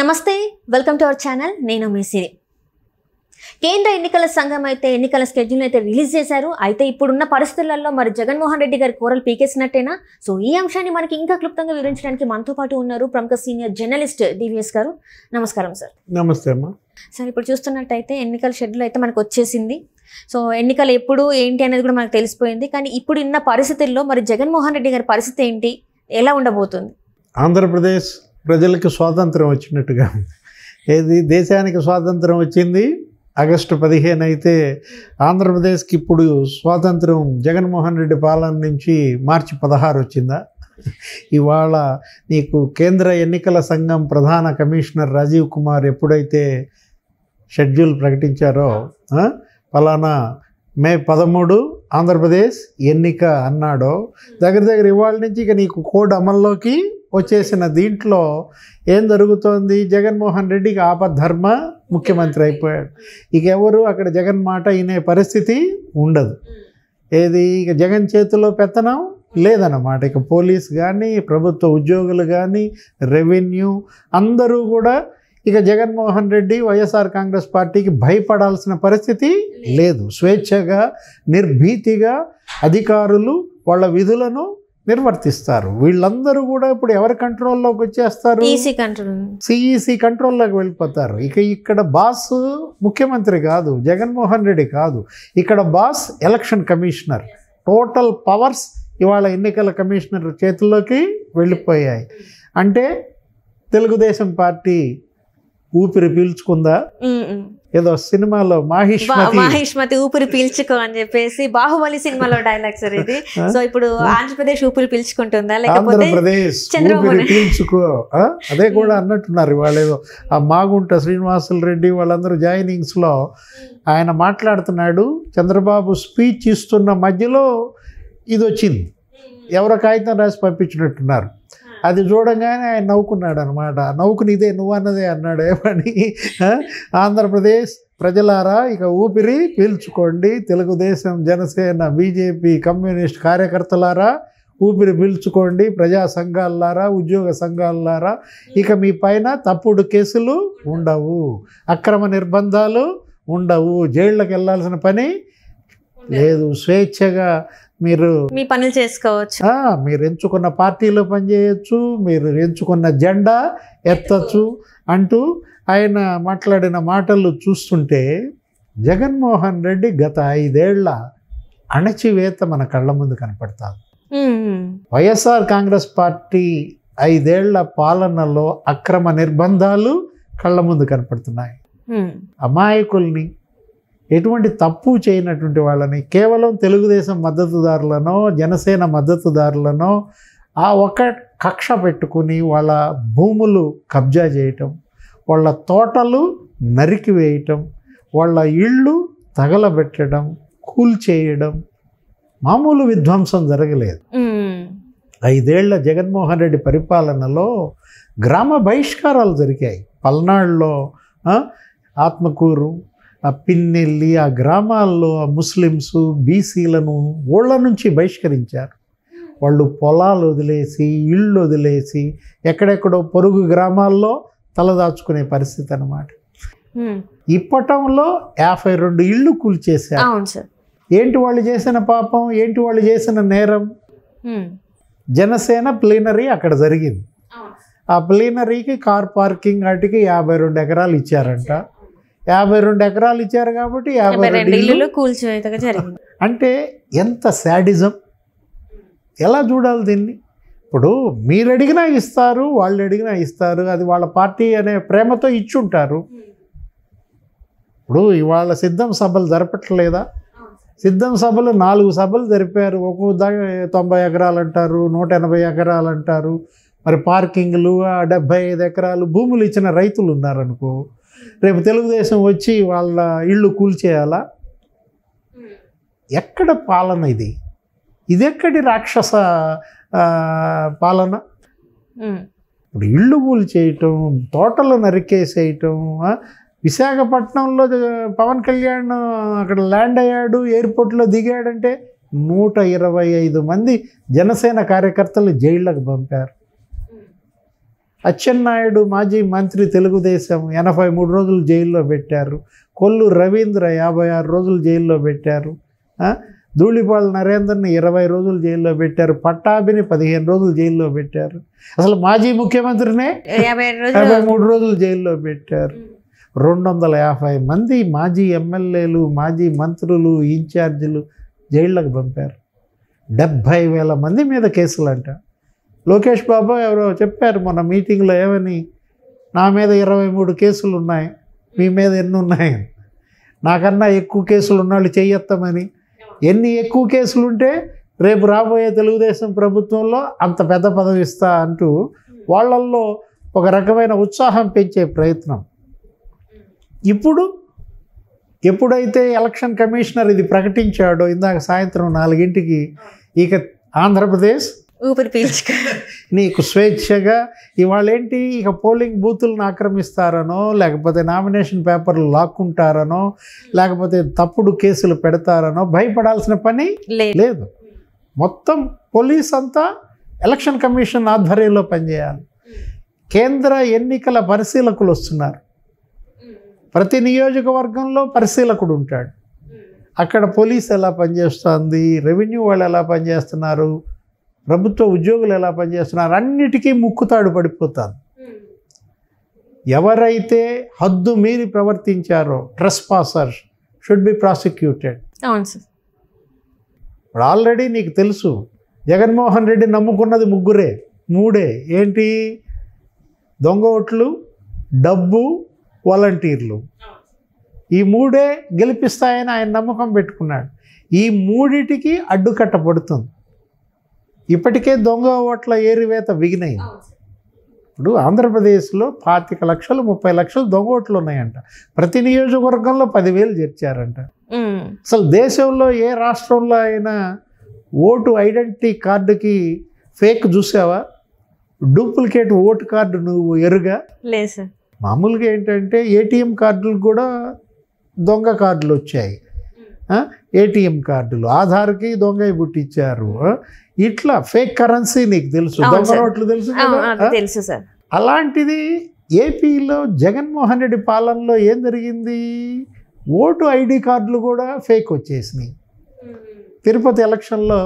నమస్తే, welcome to our channel. నేను మీ సిరి. కేంద్ర ఎన్నికల సంఘం అయితే ఎన్నికల షెడ్యూల్ అయితే రిలీజ్ చేశారు. అయితే ఇప్పుడున్న పరిస్థితులలో మరి జగన్మోహన్ రెడ్డి గారి కూరలు పీకేసినట్టేనా? సో ఈ అంశాన్ని మనకి ఇంకా క్లుప్తంగా వివరించడానికి మనతో పాటు ఉన్నారు ప్రముఖ సీనియర్ జర్నలిస్ట్ డివిఎస్ గారు. నమస్కారం సార్. నమస్తే అమ్మా. సార్, ఇప్పుడు చూస్తున్నట్టయితే ఎన్నికల షెడ్యూల్ అయితే మనకు వచ్చేసింది. సో ఎన్నికలు ఎప్పుడు ఏంటి అనేది కూడా మనకు తెలిసిపోయింది. కానీ ఇప్పుడు ఉన్న పరిస్థితుల్లో మరి జగన్మోహన్ రెడ్డి గారి పరిస్థితి ఏంటి, ఎలా ఉండబోతుంది? ఆంధ్రప్రదేశ్ ప్రజలకు స్వాతంత్రం వచ్చినట్టుగా ఏది దేశానికి స్వాతంత్రం వచ్చింది ఆగస్టు 15 అయితే ఆంధ్రప్రదేశ్కి ఇప్పుడు స్వాతంత్రం జగన్మోహన్ రెడ్డి పాలన నుంచి మార్చి 16 వచ్చిందా? ఇవాళ నీకు కేంద్ర ఎన్నికల సంఘం ప్రధాన కమిషనర్ రాజీవ్ కుమార్ ఎప్పుడైతే షెడ్యూల్ ప్రకటించారో ఫలానా మే 13 ఆంధ్రప్రదేశ్ ఎన్నిక అన్నాడో దగ్గర ఇవాళ నుంచి ఇక నీకు కోడ్ అమల్లోకి వచ్చేసిన దీంట్లో ఏం జరుగుతోంది? జగన్మోహన్ రెడ్డికి ఆపద్ధర్మ ముఖ్యమంత్రి అయిపోయాడు. ఇక ఎవరు అక్కడ జగన్ మాట వినే పరిస్థితి ఉండదు. ఏది ఇక జగన్ చేతిలో పెత్తనం లేదన్నమాట. ఇక పోలీస్ కానీ ప్రభుత్వ ఉద్యోగులు కానీ రెవెన్యూ అందరూ కూడా ఇక జగన్మోహన్ రెడ్డి వైఎస్ఆర్ కాంగ్రెస్ పార్టీకి భయపడాల్సిన పరిస్థితి లేదు. స్వేచ్ఛగా నిర్భీతిగా అధికారులు వాళ్ళ విధులను నిర్వర్తిస్తారు. వీళ్ళందరూ కూడా ఇప్పుడు ఎవరి కంట్రోల్లోకి వచ్చేస్తారు? సిఈసి కంట్రోల్లోకి వెళ్ళిపోతారు. ఇక్కడ బాస్ ముఖ్యమంత్రి కాదు, జగన్మోహన్ రెడ్డి కాదు. ఇక్కడ boss election commissioner. Total powers ఇవాళ ఎన్నికల కమిషనర్ చేతుల్లోకి వెళ్ళిపోయాయి. అంటే తెలుగుదేశం పార్టీ ఊపిరి పీల్చుకుందా? ఏదో సినిమాలో మాహిష్మతి ఊపిరి పీల్చుకో అని చెప్పేసి బాహుబలి సినిమాలో డైలాగ్ సార్ ఇది. సో ఇప్పుడు ఆంధ్రప్రదేశ్ ఊపిరి పీల్చుకుంటుందా లేకపోతే ఆంధ్రప్రదేశ్ ఊపిరి పీల్చుకో అదే కూడా అన్నట్టున్నారు. వాళ్ళేదో ఆ మాగుంట శ్రీనివాసులు రెడ్డి వాళ్ళందరూ జాయినింగ్స్ లో ఆయన మాట్లాడుతున్నాడు. చంద్రబాబు స్పీచ్ ఇస్తున్న మధ్యలో ఇది వచ్చింది. ఎవరో కాగితం రాసి పంపించినట్టున్నారు. అది చూడంగానే ఆయన నవ్వుకున్నాడు అనమాట. నవ్వుకుని ఇదే నువ్వు అన్నదే అన్నాడు. ఏమని? ఆంధ్రప్రదేశ్ ప్రజలారా ఇక ఊపిరి పీల్చుకోండి. తెలుగుదేశం, జనసేన, బీజేపీ, కమ్యూనిస్ట్ కార్యకర్తలారా ఊపిరి పీల్చుకోండి. ప్రజా సంఘాలారా, ఉద్యోగ సంఘాలారా ఇక మీ పైన తప్పుడు కేసులు ఉండవు, అక్రమ నిర్బంధాలు ఉండవు, జైళ్ళకి వెళ్ళాల్సిన పని లేదు. స్వేచ్ఛగా మీరు మీ పనులు చేసుకోవచ్చు. మీరు ఎంచుకున్న పార్టీలో పనిచేయచ్చు, మీరు ఎంచుకున్న జెండా ఎత్తచ్చు అంటూ ఆయన మాట్లాడిన మాటలు చూస్తుంటే జగన్మోహన్ రెడ్డి గత 5 ఏళ్ల అణచివేత మన కళ్ళ ముందు కనపడతారు. వైఎస్ఆర్ కాంగ్రెస్ పార్టీ 5 ఏళ్ల పాలనలో అక్రమ నిర్బంధాలు కళ్ళ ముందు కనపడుతున్నాయి. అమాయకుల్ని, ఎటువంటి తప్పు చేయనటువంటి వాళ్ళని కేవలం తెలుగుదేశం మద్దతుదారులనో జనసేన మద్దతుదారులనో ఆ ఒక కక్ష పెట్టుకుని వాళ్ళ భూములు కబ్జా చేయటం, వాళ్ళ తోటలు నరికివేయటం, వాళ్ళ ఇళ్ళు తగలబెట్టడం, కూల్చేయడం, మామూలు విధ్వంసం జరగలేదు. 5 ఏళ్ల జగన్మోహన్ రెడ్డి పరిపాలనలో గ్రామ బహిష్కారాలు జరిగాయి. పల్నాడులో ఆత్మకూరు, ఆ పిన్నెల్లి, ఆ గ్రామాల్లో ఆ ముస్లిమ్స్, బీసీలను ఊళ్ళ నుంచి బహిష్కరించారు. వాళ్ళు పొలాలు వదిలేసి, ఇళ్ళు వదిలేసి ఎక్కడెక్కడో పొరుగు గ్రామాల్లో తలదాచుకునే పరిస్థితి అన్నమాట. ఇప్పటంలో 52 ఇళ్ళు కూల్చేశారు. ఏంటి వాళ్ళు చేసిన పాపం, ఏంటి వాళ్ళు చేసిన నేరం? జనసేన ప్లీనరీ అక్కడ జరిగింది. ఆ ప్లీనరీకి కార్ పార్కింగ్ వాటికి 52 ఎకరాలు ఇచ్చారంట. 52 ఎకరాలు ఇచ్చారు కాబట్టి 52 ఇళ్ళు కూల్చివేతగా జరిగింది. అంటే ఎంత శాడిజం! ఎలా చూడాలి దీన్ని? ఇప్పుడు మీరు అడిగినా ఇస్తారు, వాళ్ళు అడిగినా ఇస్తారు. అది వాళ్ళ పార్టీ అనే ప్రేమతో ఇచ్చుంటారు. ఇప్పుడు ఇవాళ సిద్ధం సభలు జరపట్లేదా? సిద్ధం సభలు 4 సభలు జరిపారు. ఒక్కొక్క 90 ఎకరాలు అంటారు, 180 ఎకరాలు అంటారు. మరి పార్కింగ్లు 75 ఎకరాలు భూములు ఇచ్చిన రైతులు ఉన్నారనుకో, రేపు తెలుగుదేశం వచ్చి వాళ్ళ ఇళ్ళు కూల్చేయాలా? ఎక్కడ పాలన ఇది? ఇదెక్కడి రాక్షస పాలన? ఇప్పుడు ఇళ్ళు కూల్చేయటం, తోటలు నరికేసేయటం. విశాఖపట్నంలో పవన్ కళ్యాణ్ అక్కడ ల్యాండ్ అయ్యాడు, ఎయిర్పోర్ట్లో దిగాడంటే 125 మంది జనసేన కార్యకర్తలు జైళ్ళకు పంపారు. అచ్చెన్నాయుడు మాజీ మంత్రి తెలుగుదేశం 83 రోజులు జైల్లో పెట్టారు. కొల్లు రవీంద్ర 56 రోజులు జైల్లో పెట్టారు. ధూళిపాళ నరేందర్ని 20 రోజులు జైల్లో పెట్టారు. పట్టాభిని 15 రోజులు జైల్లో పెట్టారు. అసలు మాజీ ముఖ్యమంత్రినే 53 రోజులు జైల్లో పెట్టారు. 250 మంది మాజీ ఎమ్మెల్యేలు, మాజీ మంత్రులు, ఇన్ఛార్జీలు జైళ్ళకు పంపారు. 70,000 మంది మీద కేసులంట. లోకేష్ బాబు ఎవరో చెప్పారు మొన్న మీటింగ్లో, ఏమని, నా మీద 23 కేసులు ఉన్నాయి, మీ మీద ఎన్ని ఉన్నాయి, నాకన్నా ఎక్కువ కేసులు ఉన్నవాళ్ళు చెయ్యొత్తామని. ఎన్ని ఎక్కువ కేసులు ఉంటే రేపు రాబోయే తెలుగుదేశం ప్రభుత్వంలో అంత పెద్ద పదవి ఇస్తా అంటూ వాళ్ళల్లో ఒక రకమైన ఉత్సాహం పెంచే ప్రయత్నం. ఇప్పుడు ఎప్పుడైతే ఎలక్షన్ కమిషనర్ ఇది ప్రకటించాడో ఇందాక సాయంత్రం 4 ఇక ఆంధ్రప్రదేశ్ ఊపిరి పీల్చుకో నీకు స్వేచ్ఛగా ఇవాళ ఏంటి, ఇక పోలింగ్ బూతులను ఆక్రమిస్తారనో, లేకపోతే నామినేషన్ పేపర్లు లాక్కుంటారనో, లేకపోతే తప్పుడు కేసులు పెడతారనో భయపడాల్సిన పని లేదు. మొత్తం పోలీస్ అంతా ఎలక్షన్ కమిషన్ ఆధ్వర్యంలో పనిచేయాలి. కేంద్ర ఎన్నికల పరిశీలకులు వస్తున్నారు. ప్రతి నియోజకవర్గంలో పరిశీలకుడు ఉంటాడు. అక్కడ పోలీస్ ఎలా పనిచేస్తుంది, రెవెన్యూ వాళ్ళు ఎలా పనిచేస్తున్నారు, ప్రభుత్వ ఉద్యోగులు ఎలా పనిచేస్తున్నారు, అన్నిటికీ ముక్కుతాడు పడిపోతారు. ఎవరైతే హద్దు మీరి ప్రవర్తించారో ట్రెస్పాసర్స్ షుడ్ బి ప్రాసిక్యూటెడ్. అవును సార్. ఇప్పుడు ఆల్రెడీ నీకు తెలుసు, జగన్మోహన్ రెడ్డి నమ్ముకున్నది 3 ఏంటి, దొంగ ఓట్లు, డబ్బు, వాలంటీర్లు. ఈ 3 గెలిపిస్తాయని ఆయన నమ్మకం పెట్టుకున్నాడు. ఈ 3టికి అడ్డుకట్ట పడుతుంది. ఇప్పటికే దొంగ ఓట్ల ఏరివేత బిగినాయి. ఇప్పుడు ఆంధ్రప్రదేశ్లో 25 లక్షలు 30 లక్షలు దొంగ ఓట్లు ఉన్నాయంట. ప్రతి నియోజకవర్గంలో 10,000 చేర్చారంట. అసలు దేశంలో ఏ రాష్ట్రంలో అయినా ఓటు ఐడెంటిటీ కార్డుకి ఫేక్ చూసావా? డూప్లికేట్ ఓటు కార్డు నువ్వు ఎరుగా? లేదు సార్. మామూలుగా ఏంటంటే ఏటీఎం కార్డులు కూడా దొంగ కార్డులు వచ్చాయి. ఏటీఎం కార్డులు ఆధార్కి దొంగ పుట్టించారు. ఇట్లా ఫేక్ కరెన్సీ నీకు తెలుసు, దొంగ నోట్లు తెలుసు సార్. అలాంటిది ఏపీలో జగన్మోహన్ రెడ్డి పాలనలో ఏం జరిగింది, ఓటు ఐడి కార్డులు కూడా ఫేక్ వచ్చేసినాయి. తిరుపతి ఎలక్షన్లో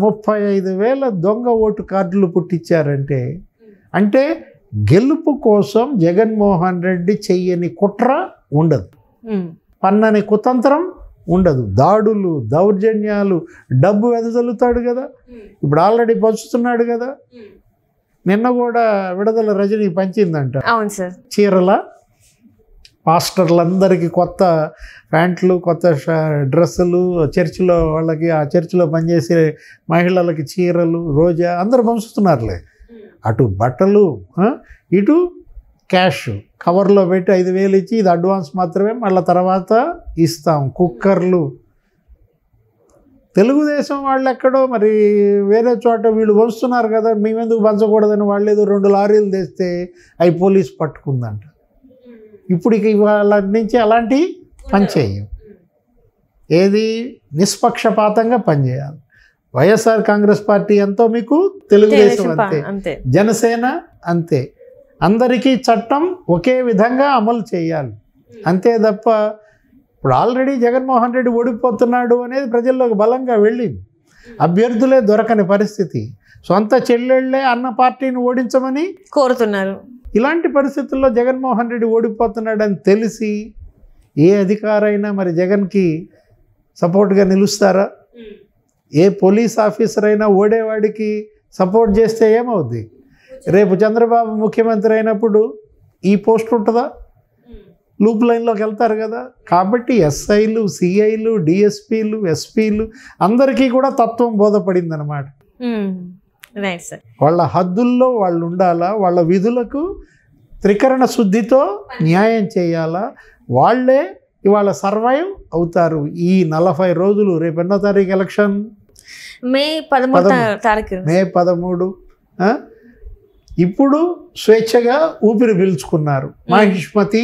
35,000 దొంగ ఓటు కార్డులు పుట్టించారంటే, అంటే గెలుపు కోసం జగన్మోహన్ రెడ్డి చెయ్యని కుట్ర ఉండదు, పన్నని కుతంత్రం ఉండదు, దాడులు, దౌర్జన్యాలు, డబ్బు వెదజల్లుతాడు కదా. ఇప్పుడు ఆల్రెడీ పంచుతున్నాడు కదా. నిన్న కూడా విడుదల రజనీ పంచిందంట. అవును సార్. చీరల పాస్టర్లందరికీ కొత్త ప్యాంట్లు, కొత్త డ్రెస్సులు, చర్చిలో వాళ్ళకి, ఆ చర్చిలో పనిచేసే మహిళలకి చీరలు, రోజా అందరు పంచుతున్నారులే. అటు బట్టలు, ఇటు క్యాష్ కవర్లో పెట్టి 5,000 ఇచ్చి ఇది అడ్వాన్స్ మాత్రమే, మళ్ళీ తర్వాత ఇస్తాం. కుక్కర్లు, తెలుగుదేశం వాళ్ళు ఎక్కడో మరి వేరే చోట వీళ్ళు పంచుతున్నారు కదా, మేమెందుకు పంచకూడదని వాళ్ళు ఏదో 2 లారీలు తెస్తే అవి పోలీసు పట్టుకుందంట. ఇప్పుడు ఇక ఇవాళ నుంచి అలాంటి పని చేయం. ఏది నిష్పక్షపాతంగా పనిచేయాలి. వైఎస్ఆర్ కాంగ్రెస్ పార్టీ ఎంతో మీకు తెలుగుదేశం అంతే, జనసేన అంతే. అందరికీ చట్టం ఒకే విధంగా అమలు చేయాలి అంతే తప్ప, ఇప్పుడు ఆల్రెడీ జగన్మోహన్ రెడ్డి ఓడిపోతున్నాడు అనేది ప్రజల్లోకి బలంగా వెళ్ళింది. అభ్యర్థులే దొరకని పరిస్థితి, సొంత చెల్లెళ్ళే అన్న పార్టీని ఓడించమని కోరుతున్నారు. ఇలాంటి పరిస్థితుల్లో జగన్మోహన్ రెడ్డి ఓడిపోతున్నాడని తెలిసి ఏ అధికారైనా మరి జగన్కి సపోర్ట్గా నిలుస్తారా? ఏ పోలీస్ ఆఫీసర్ అయినా ఓడేవాడికి సపోర్ట్ చేస్తే ఏమవుద్ది? రేపు చంద్రబాబు ముఖ్యమంత్రి అయినప్పుడు ఈ పోస్ట్ ఉంటుందా? లూప్ లైన్లోకి వెళ్తారు కదా. కాబట్టి ఎస్ఐలు, సిఐలు, డిఎస్పీలు, ఎస్పీలు అందరికీ కూడా తత్వం బోధపడింది అనమాట. వాళ్ళ హద్దుల్లో వాళ్ళు ఉండాలా, వాళ్ళ విధులకు త్రికరణ శుద్ధితో న్యాయం చేయాలా, వాళ్ళే ఇవాళ సర్వైవ్ అవుతారు. ఈ 40 రోజులు, రేపు ఎన్నో తారీఖు ఎలక్షన్? మే 13. ఇప్పుడు స్వేచ్ఛగా ఊపిరి పీల్చుకున్నారు. మహిష్మతి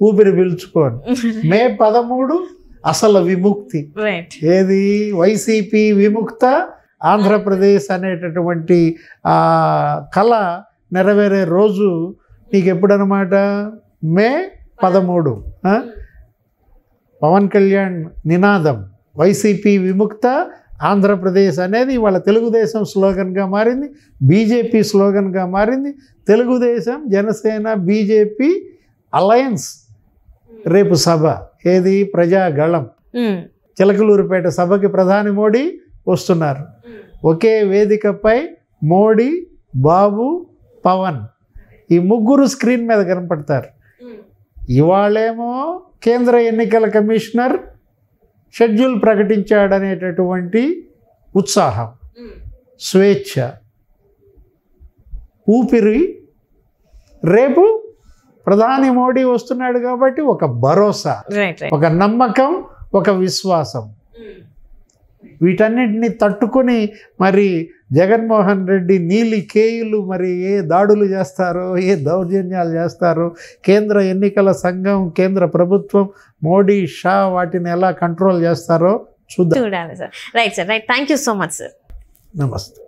ఊపిరి పీల్చుకోని మే 13 అసలు విముక్తి. ఏది? వైసీపీ విముక్త ఆంధ్రప్రదేశ్ అనేటటువంటి కళ నెరవేరే రోజు నీకు ఎప్పుడనమాట? మే 13. పవన్ కళ్యాణ్ నినాదం వైసీపీ విముక్త ఆంధ్రప్రదేశ్ అనేది వాళ్ళ తెలుగుదేశం స్లోగన్గా మారింది, బీజేపీ స్లోగన్గా మారింది. తెలుగుదేశం జనసేన బీజేపీ అలయన్స్ రేపు సభ ఏది? ప్రజాగళం చిలకలూరుపేట సభకి ప్రధాని మోడీ వస్తున్నారు. ఒకే వేదికపై మోడీ, బాబు, పవన్ ఈ ముగ్గురు స్క్రీన్ మీద కనపడతారు. ఇవాళేమో కేంద్ర ఎన్నికల కమిషనర్ షెడ్యూల్ ప్రకటించాడనేటటువంటి ఉత్సాహం, స్వేచ్ఛ, ఊపిరి. రేపు ప్రధాని మోడీ వస్తున్నాడు కాబట్టి ఒక భరోసా, ఒక నమ్మకం, ఒక విశ్వాసం. వీటన్నిటిని తట్టుకొని మరి జగన్మోహన్ రెడ్డి నీలి కేయులు మరి ఏ దాడులు చేస్తారో, ఏ దౌర్జన్యాలు చేస్తారో, కేంద్ర ఎన్నికల సంఘం, కేంద్ర ప్రభుత్వం, మోడీ, షా వాటిని ఎలా కంట్రోల్ చేస్తారో చూద్దాం. చూడాలి sir. Right sir, right. Thank you so much sir. నమస్తే.